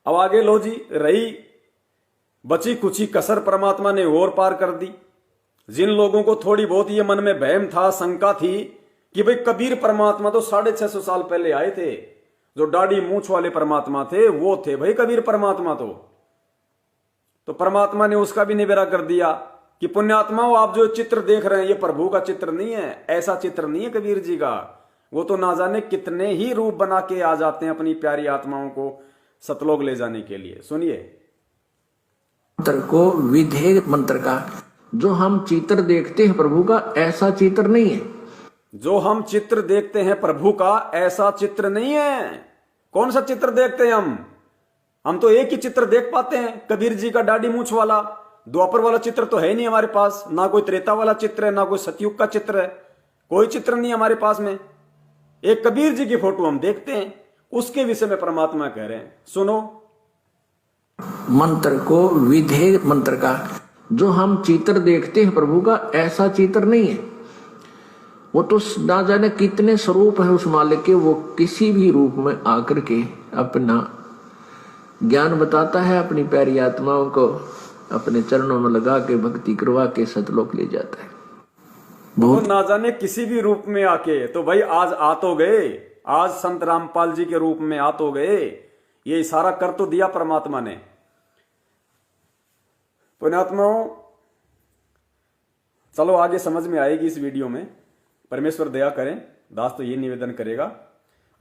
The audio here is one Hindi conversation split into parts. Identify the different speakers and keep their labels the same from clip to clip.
Speaker 1: अब आगे लो जी, रही बची कुची कसर परमात्मा ने और पार कर दी। जिन लोगों को थोड़ी बहुत ये मन में वहम था, शंका थी कि भाई कबीर परमात्मा तो 650 साल पहले आए थे, जो दाढ़ी मूंछ वाले परमात्मा थे वो थे भाई कबीर परमात्मा। तो परमात्मा ने उसका भी निबेरा कर दिया कि पुण्यात्माओं, आप जो चित्र देख रहे हैं ये प्रभु का चित्र नहीं है, ऐसा चित्र नहीं है कबीर जी का। वो तो ना जाने कितने ही रूप बना के आ जाते हैं अपनी प्यारी आत्माओं को सतलोक ले जाने के लिए। सुनिए,
Speaker 2: मंत्र को विधेय मंत्र का, जो हम चित्र देखते हैं प्रभु का ऐसा चित्र नहीं है।
Speaker 1: जो हम चित्र देखते हैं प्रभु का ऐसा चित्र नहीं है। कौन सा चित्र देखते हैं हम तो एक ही चित्र देख पाते हैं, कबीर जी का दाढ़ी मूंछ वाला। द्वापर वाला चित्र तो है नहीं हमारे पास, ना कोई त्रेता वाला चित्र है, ना कोई सतयुग का चित्र है, कोई चित्र नहीं हमारे पास में। एक कबीर जी की फोटो हम देखते हैं, उसके विषय में परमात्मा कह रहे हैं। सुनो,
Speaker 2: मंत्र को विधेय मंत्र का, जो हम चित्र देखते हैं प्रभु का ऐसा चित्र नहीं है। वो तो ना जाने कितने स्वरूप है उस मालिक के, वो किसी भी रूप में आकर के अपना ज्ञान बताता है, अपनी प्यारी आत्माओं को अपने चरणों में लगा के भक्ति करवा के सतलोक ले जाता है।
Speaker 1: बहुत तो ना जाने किसी भी रूप में आके, तो भाई आज आ तो गए, आज संत रामपाल जी के रूप में आ तो गए। ये इशारा कर तो दिया परमात्मा ने। पुण्यात्माओं, चलो आगे समझ में आएगी इस वीडियो में, परमेश्वर दया करें, दास तो ये निवेदन करेगा।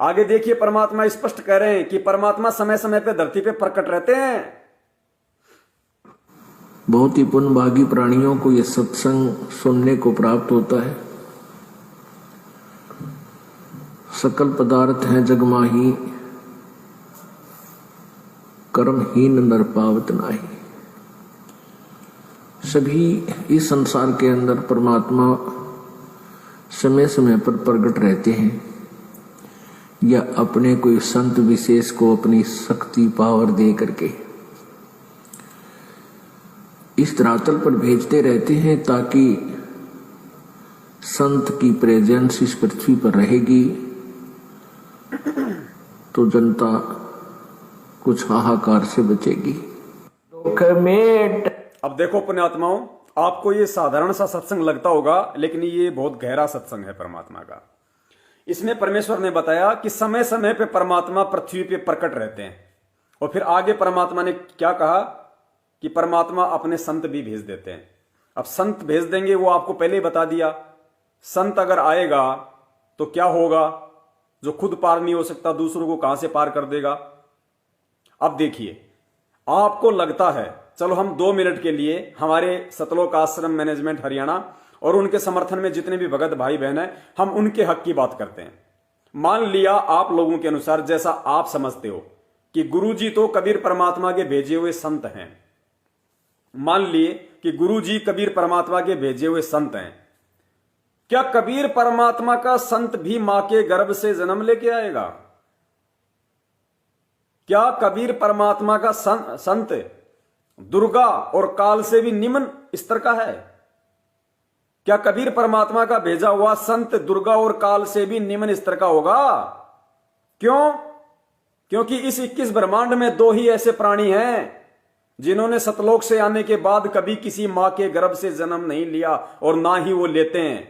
Speaker 1: आगे देखिए, परमात्मा स्पष्ट कह रहे हैं कि परमात्मा समय समय पे धरती पे प्रकट रहते हैं।
Speaker 2: बहुत ही पुण्यभागी प्राणियों को यह सत्संग सुनने को प्राप्त होता है। सकल पदार्थ हैं जगमाही, कर्महीन नर पावत नाही। सभी इस संसार के अंदर परमात्मा समय समय पर प्रकट रहते हैं, या अपने कोई संत विशेष को अपनी शक्ति पावर दे करके इस धरातल पर भेजते रहते हैं, ताकि संत की प्रेजेंस इस पृथ्वी पर रहेगी तो जनता कुछ हाहाकार से बचेगी।
Speaker 1: अब देखो पुण्यात्माओं, आपको ये साधारण सा सत्संग लगता होगा, लेकिन ये बहुत गहरा सत्संग है परमात्मा का। इसमें परमेश्वर ने बताया कि समय समय पे परमात्मा पृथ्वी पे प्रकट रहते हैं, और फिर आगे परमात्मा ने क्या कहा कि परमात्मा अपने संत भी भेज देते हैं। अब संत भेज देंगे वो आपको पहले ही बता दिया। संत अगर आएगा तो क्या होगा, जो खुद पार नहीं हो सकता दूसरों को कहां से पार कर देगा। अब देखिए, आपको लगता है, चलो हम 2 मिनट के लिए हमारे सतलोक आश्रम मैनेजमेंट हरियाणा और उनके समर्थन में जितने भी भगत भाई बहन हैं, हम उनके हक की बात करते हैं। मान लिया आप लोगों के अनुसार, जैसा आप समझते हो कि गुरुजी तो कबीर परमात्मा के भेजे हुए संत हैं। मान लिए कि गुरुजी कबीर परमात्मा के भेजे हुए संत हैं। क्या कबीर परमात्मा का संत भी मां के गर्भ से जन्म लेके आएगा? क्या कबीर परमात्मा का संत दुर्गा और काल से भी निम्न स्तर का है? क्या कबीर परमात्मा का भेजा हुआ संत दुर्गा और काल से भी निम्न स्तर का होगा? क्यों? क्योंकि इस 21 ब्रह्मांड में 2 ही ऐसे प्राणी हैं जिन्होंने सतलोक से आने के बाद कभी किसी मां के गर्भ से जन्म नहीं लिया, और ना ही वो लेते हैं,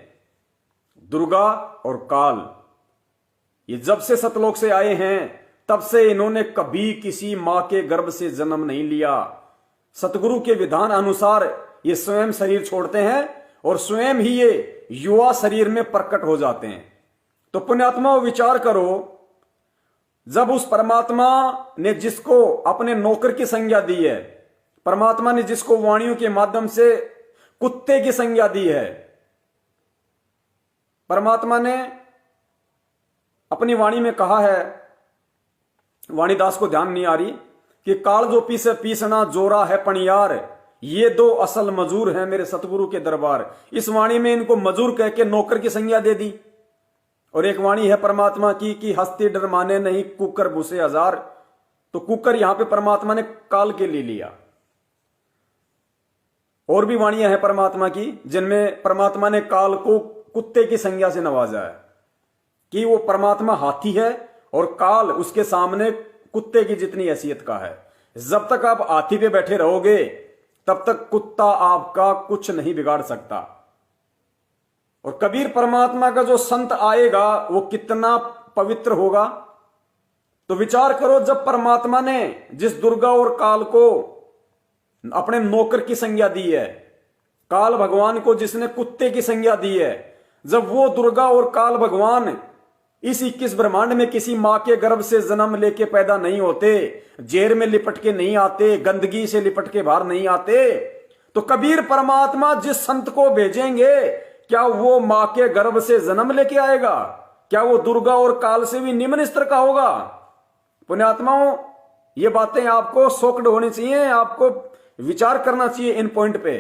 Speaker 1: दुर्गा और काल। ये जब से सतलोक से आए हैं तब से इन्होंने कभी किसी मां के गर्भ से जन्म नहीं लिया। सतगुरु के विधान अनुसार ये स्वयं शरीर छोड़ते हैं और स्वयं ही ये युवा शरीर में प्रकट हो जाते हैं। तो पुण्यात्मा विचार करो, जब उस परमात्मा ने जिसको अपने नौकर की संज्ञा दी है, परमात्मा ने जिसको वाणियों के माध्यम से कुत्ते की संज्ञा दी है, परमात्मा ने अपनी वाणी में कहा है, वाणीदास को ध्यान नहीं आ रही, कि काल जो पीसे पीसना जोरा है पणियार, ये 2 असल मजूर हैं मेरे सतगुरु के दरबार। इस वाणी में इनको मजूर कह के नौकर की संज्ञा दे दी। और एक वाणी है परमात्मा की कि हस्ती डर माने नहीं कुकर भूसे हजार, तो कुकर यहां पे परमात्मा ने काल के लिए लिया। और भी वाणियां हैं परमात्मा की जिनमें परमात्मा ने काल को कुत्ते की संज्ञा से नवाजा है, कि वो परमात्मा हाथी है और काल उसके सामने कुत्ते की जितनी हैसियत का है। जब तक आप हाथी पे बैठे रहोगे तब तक कुत्ता आपका कुछ नहीं बिगाड़ सकता। और कबीर परमात्मा का जो संत आएगा वो कितना पवित्र होगा। तो विचार करो, जब परमात्मा ने जिस दुर्गा और काल को अपने नौकर की संज्ञा दी है, काल भगवान को जिसने कुत्ते की संज्ञा दी है, जब वो दुर्गा और काल भगवान इस 21 ब्रह्मांड में किसी मां के गर्भ से जन्म लेके पैदा नहीं होते, जेर में लिपट के नहीं आते, गंदगी से लिपट के बाहर नहीं आते, तो कबीर परमात्मा जिस संत को भेजेंगे क्या वो मां के गर्भ से जन्म लेके आएगा? क्या वो दुर्गा और काल से भी निम्न स्तर का होगा? पुण्यात्माओं, ये बातें आपको सोक्ड होनी चाहिए, आपको विचार करना चाहिए इन पॉइंट पे।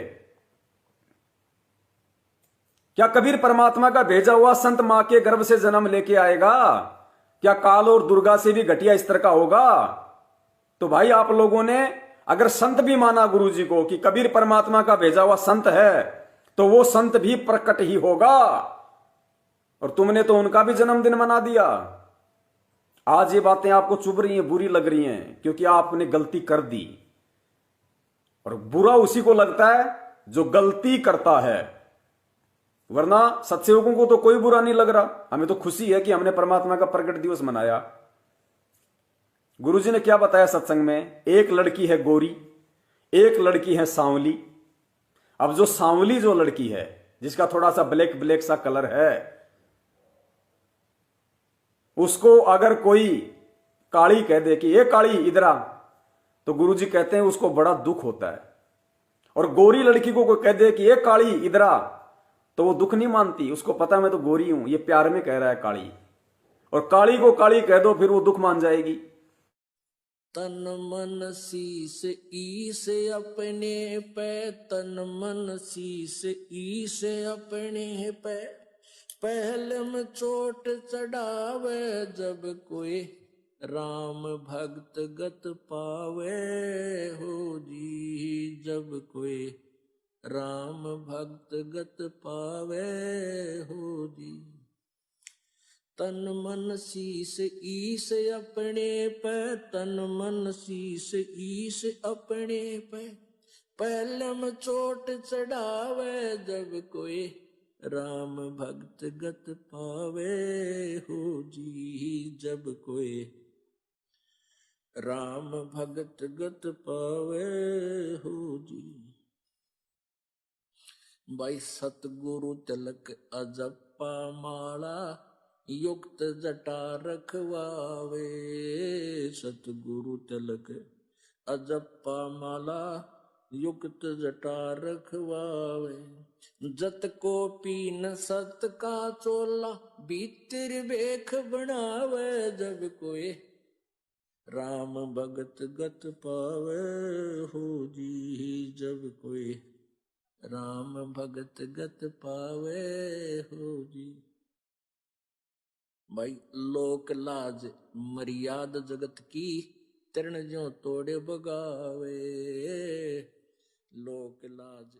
Speaker 1: क्या कबीर परमात्मा का भेजा हुआ संत मां के गर्भ से जन्म लेके आएगा? क्या काल और दुर्गा से भी घटिया स्तर का होगा? तो भाई आप लोगों ने अगर संत भी माना गुरु जी को कि कबीर परमात्मा का भेजा हुआ संत है, तो वो संत भी प्रकट ही होगा। और तुमने तो उनका भी जन्मदिन मना दिया। आज ये बातें आपको चुभ रही हैं, बुरी लग रही हैं, क्योंकि आपने गलती कर दी। और बुरा उसी को लगता है जो गलती करता है, वरना सत्सेवकों को तो कोई बुरा नहीं लग रहा। हमें तो खुशी है कि हमने परमात्मा का प्रकट दिवस मनाया। गुरुजी ने क्या बताया सत्संग में? एक लड़की है गोरी, एक लड़की है सांवली। अब जो सांवली जो लड़की है, जिसका थोड़ा सा ब्लैक ब्लैक सा कलर है, उसको अगर कोई काली कह दे कि ये काली इधर आ, तो गुरुजी कहते हैं उसको बड़ा दुख होता है। और गोरी लड़की को कोई कह दे कि ये काली इधर आ, तो वो दुख नहीं मानती, उसको पता मैं तो गोरी हूं, ये प्यार में कह रहा है काली। और काली को काली कह दो फिर वो दुख मान जाएगी।
Speaker 2: तन मन शीस ईस अपने पे, तन मन शीस ईस अपने पे, पहले में चोट चढ़ावे जब कोई राम भक्त गत पावे हो जी, जब कोई राम भक्त गत पावे हो जी। तन मन शीस ईस अपने पे, तन मन शीस ईस अपने पे, पहले में चोट चढ़ावे जब कोई राम भक्त गत पावे हो जी, जब कोई राम भक्त गत पावे हो जी। भाई सतगुरु तिलक अजप्पा माला, युक्त जटा रखवावे, सतगुरु तिलक अजप्पा माला, युक्त जटा रखवावे। जत को पीन सत का चोला, भीतर बेख बनावे जब कोई राम भगत गत पावे हो जी, जब कोई राम भगत गत पावे हो जी। भाई लोक लाज मर्याद जगत की, तरण ज्यों तोड़े बगावे, लोक लाज